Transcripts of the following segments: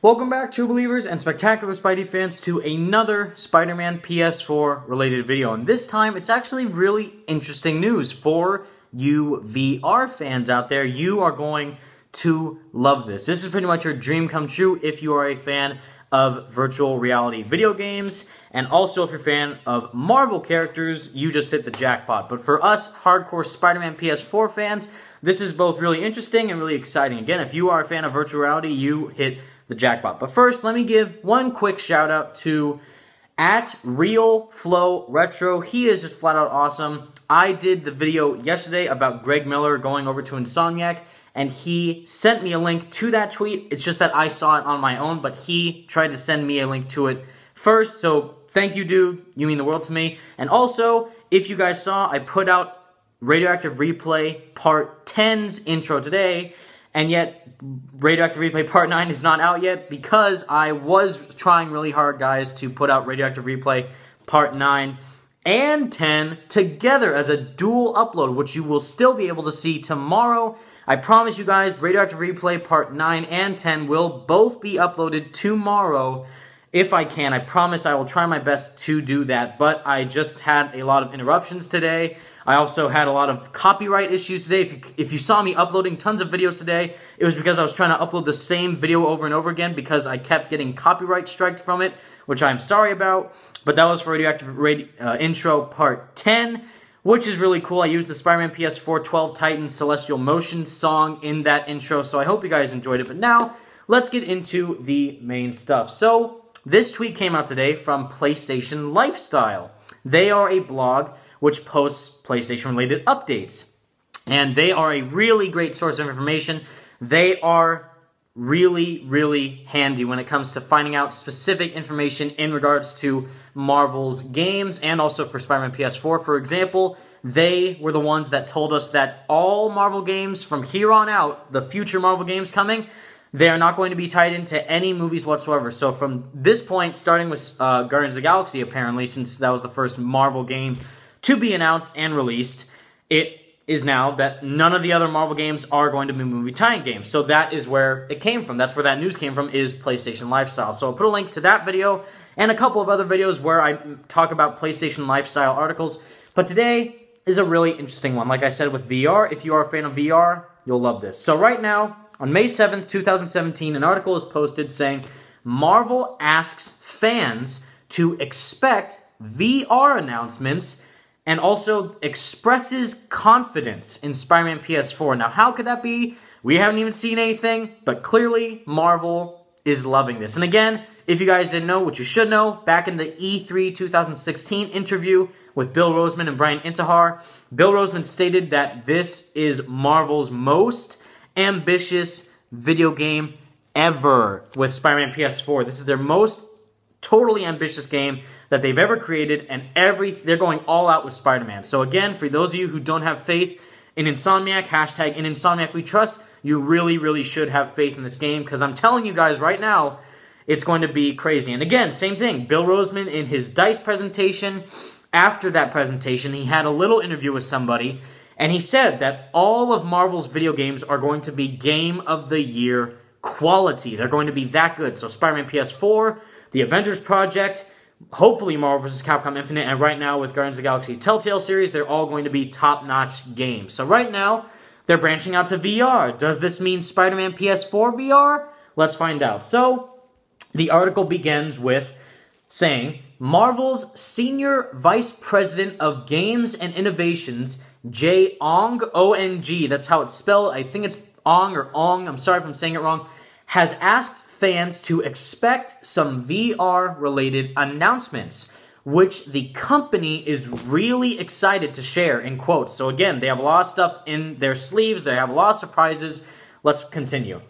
Welcome back, true believers and spectacular Spidey fans, to another Spider-Man PS4 related video. And this time, it's actually really interesting news for you VR fans out there. You are going to love this. This is pretty much your dream come true if you are a fan of virtual reality video games. And also, if you're a fan of Marvel characters, you just hit the jackpot. But for us, hardcore Spider-Man PS4 fans, this is both really interesting and really exciting. Again, if you are a fan of virtual reality, you hit the jackpot. But first, let me give one quick shout out to @RealFlowRetro. He is just flat out awesome. I did the video yesterday about Greg Miller going over to Insomniac, and he sent me a link to that tweet. It's just that I saw it on my own, but he tried to send me a link to it first. So thank you, dude. You mean the world to me. And also, if you guys saw, I put out Radioactive Replay Part 10's intro today, and yet Radioactive Replay Part 9 is not out yet because I was trying really hard, guys, to put out Radioactive Replay Part 9 and 10 together as a dual upload, which you will still be able to see tomorrow. I promise you guys, Radioactive Replay Part 9 and 10 will both be uploaded tomorrow if I can. I promise I will try my best to do that, but I just had a lot of interruptions today. I also had a lot of copyright issues today. If you saw me uploading tons of videos today, it was because I was trying to upload the same video over and over again because I kept getting copyright striked from it, which I'm sorry about. But that was for Radioactive Intro Part 10, which is really cool. I used the Spider-Man PS4 12 Titans Celestial Motion song in that intro, so I hope you guys enjoyed it. But now, let's get into the main stuff. So, this tweet came out today from PlayStation Lifestyle. They are a blog which posts PlayStation-related updates. And they are a really great source of information. They are really, really handy when it comes to finding out specific information in regards to Marvel's games and also for Spider-Man PS4. For example, they were the ones that told us that all Marvel games from here on out, the future Marvel games coming, they are not going to be tied into any movies whatsoever. So from this point, starting with Guardians of the Galaxy, apparently, since that was the first Marvel game to be announced and released, it is now that none of the other Marvel games are going to be movie tie-in games. So that is where it came from. That's where that news came from, is PlayStation Lifestyle. So I'll put a link to that video and a couple of other videos where I talk about PlayStation Lifestyle articles. But today is a really interesting one. Like I said with VR, if you are a fan of VR, you'll love this. So right now, on May 7th, 2017, an article is posted saying, Marvel asks fans to expect VR announcements and also expresses confidence in Spider-Man PS4. Now, how could that be? We haven't even seen anything, but clearly Marvel is loving this. And again, if you guys didn't know, which you should know, back in the E3 2016 interview with Bill Roseman and Brian Intihar, Bill Roseman stated that this is Marvel's most ambitious video game ever with Spider-Man PS4. This is their most totally ambitious game that they've ever created, and they're going all out with Spider-Man. So again, for those of you who don't have faith in Insomniac, hashtag in Insomniac we trust, you really, really should have faith in this game, because I'm telling you guys right now, it's going to be crazy. And again, same thing, Bill Roseman in his DICE presentation, after that presentation, he had a little interview with somebody, and he said that all of Marvel's video games are going to be Game of the Year quality. They're going to be that good. So Spider-Man PS4, the Avengers Project, hopefully Marvel vs. Capcom Infinite, and right now with Guardians of the Galaxy Telltale series, they're all going to be top-notch games. So right now, they're branching out to VR. Does this mean Spider-Man PS4 VR? Let's find out. So, the article begins with saying, Marvel's Senior Vice President of Games and Innovations, Jay Ong, O-N-G, that's how it's spelled, I think it's Ong or Ong, I'm sorry if I'm saying it wrong, has asked fans to expect some VR-related announcements, which the company is really excited to share, in quotes. So again, they have a lot of stuff in their sleeves, they have a lot of surprises. Let's continue.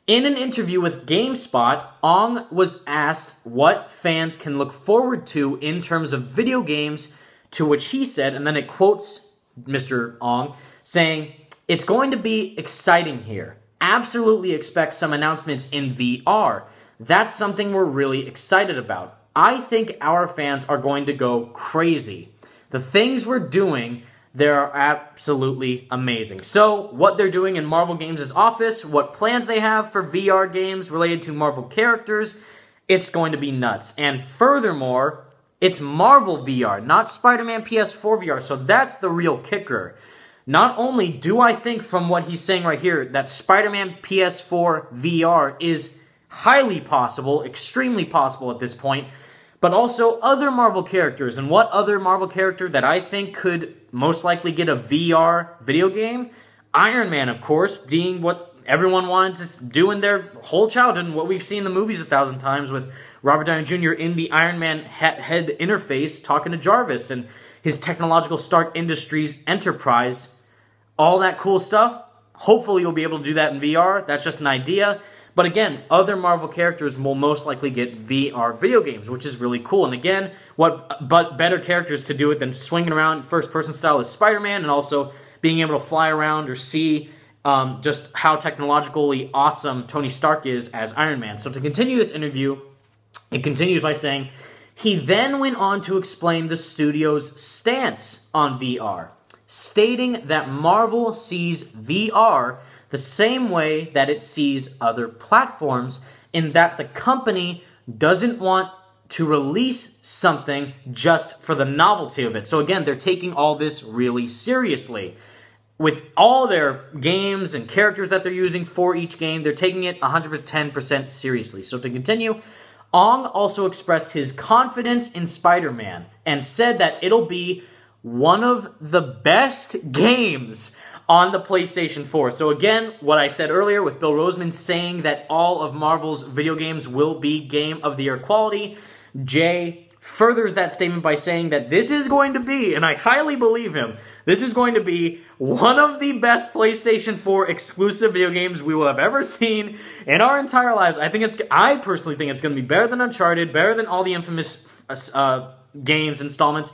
In an interview with GameSpot, Ong was asked what fans can look forward to in terms of video games, to which he said, and then it quotes Mr. Ong, saying, "It's going to be exciting here. Absolutely expect some announcements in VR. That's something we're really excited about. I think our fans are going to go crazy. The things we're doing They're absolutely amazing. So, what they're doing in Marvel Games' office, what plans they have for VR games related to Marvel characters, it's going to be nuts. And furthermore, it's Marvel VR, not Spider-Man PS4 VR, so that's the real kicker. Not only do I think from what he's saying right here that Spider-Man PS4 VR is highly possible, extremely possible at this point, but also other Marvel characters. And what other Marvel character that I think could most likely get a VR video game? Iron Man, of course, being what everyone wanted to do in their whole childhood, and what we've seen in the movies 1,000 times with Robert Downey Jr. in the Iron Man head interface talking to Jarvis and his technological Stark Industries enterprise, all that cool stuff. Hopefully you'll be able to do that in VR. That's just an idea. But again, other Marvel characters will most likely get VR video games, which is really cool. And again, what but better characters to do it than swinging around first-person style as Spider-Man, and also being able to fly around or see just how technologically awesome Tony Stark is as Iron Man. So to continue this interview, it continues by saying, he then went on to explain the studio's stance on VR, stating that Marvel sees VR the same way that it sees other platforms, in that the company doesn't want to release something just for the novelty of it. So again, they're taking all this really seriously. With all their games and characters that they're using for each game, they're taking it 110% seriously. So to continue, Ong also expressed his confidence in Spider-Man and said that it'll be one of the best games on the PlayStation 4. So again, what I said earlier with Bill Roseman saying that all of Marvel's video games will be Game of the Year quality, Jay furthers that statement by saying that this is going to be, and I highly believe him, this is going to be one of the best PlayStation 4 exclusive video games we will have ever seen in our entire lives. I personally think it's going to be better than Uncharted, better than all the infamous games installments,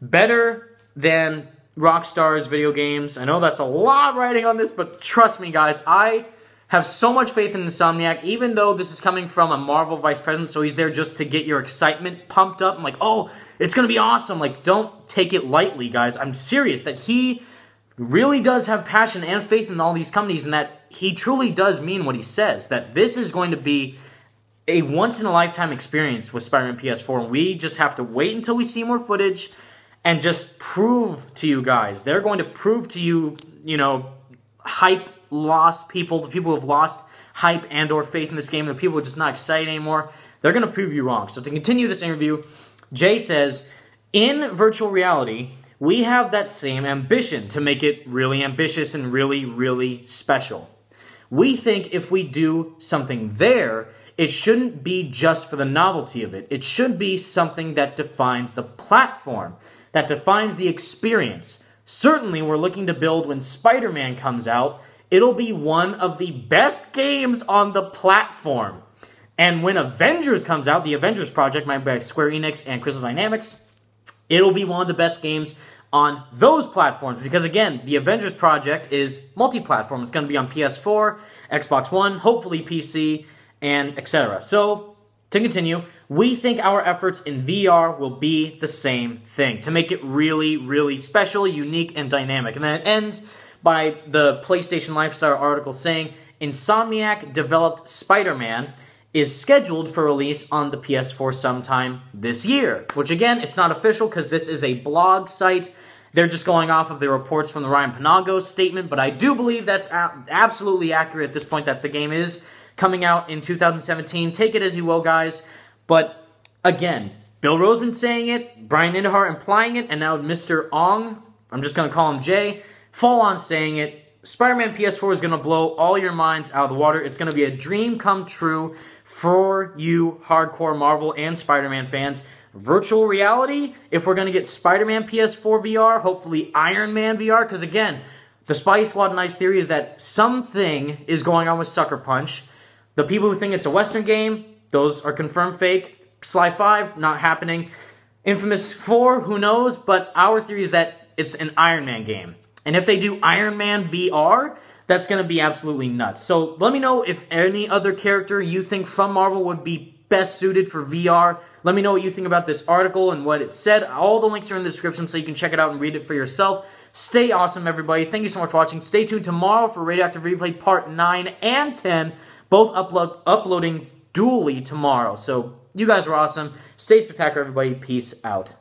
better than Rockstar's video games. I know that's a lot writing on this, but trust me, guys, I have so much faith in Insomniac, even though this is coming from a Marvel vice president, so he's there just to get your excitement pumped up. I'm like, oh, it's going to be awesome. Like, don't take it lightly, guys. I'm serious that he really does have passion and faith in all these companies, and that he truly does mean what he says, that this is going to be a once-in-a-lifetime experience with Spider-Man PS4, and we just have to wait until we see more footage and just prove to you guys. They're going to prove to you, you know, hype lost people, the people who have lost hype and or faith in this game, the people who are just not excited anymore, they're going to prove you wrong. So to continue this interview, Jay says, in virtual reality, we have that same ambition to make it really ambitious and really, really special. We think if we do something there, it shouldn't be just for the novelty of it. It should be something that defines the platform, that defines the experience. Certainly, we're looking to build when Spider-Man comes out, it'll be one of the best games on the platform. And when Avengers comes out, the Avengers project made by Square Enix and Crystal Dynamics, it'll be one of the best games on those platforms. Because again, the Avengers project is multi-platform. It's going to be on PS4, Xbox One, hopefully PC, and etc. So, to continue, we think our efforts in VR will be the same thing, to make it really, really special, unique, and dynamic. And then it ends by the PlayStation Lifestyle article saying, Insomniac developed Spider-Man is scheduled for release on the PS4 sometime this year. Which again, it's not official because this is a blog site. They're just going off of the reports from the Ryan Penagos statement, but I do believe that's absolutely accurate at this point, that the game is coming out in 2017. Take it as you will, guys. But again, Bill Roseman saying it, Brian Indahar implying it, and now Mr. Ong, I'm just going to call him Jay, full on saying it. Spider-Man PS4 is going to blow all your minds out of the water. It's going to be a dream come true for you hardcore Marvel and Spider-Man fans. Virtual reality, if we're going to get Spider-Man PS4 VR, hopefully Iron Man VR, because again, the Spy Squad Nice theory is that something is going on with Sucker Punch. The people who think it's a Western game, those are confirmed fake. Sly 5, not happening. Infamous 4, who knows? But our theory is that it's an Iron Man game. And if they do Iron Man VR, that's going to be absolutely nuts. So let me know if any other character you think from Marvel would be best suited for VR. Let me know what you think about this article and what it said. All the links are in the description so you can check it out and read it for yourself. Stay awesome, everybody. Thank you so much for watching. Stay tuned tomorrow for Radioactive Replay Part 9 and 10, both uploading dually tomorrow. So you guys are awesome. Stay spectacular, everybody. Peace out.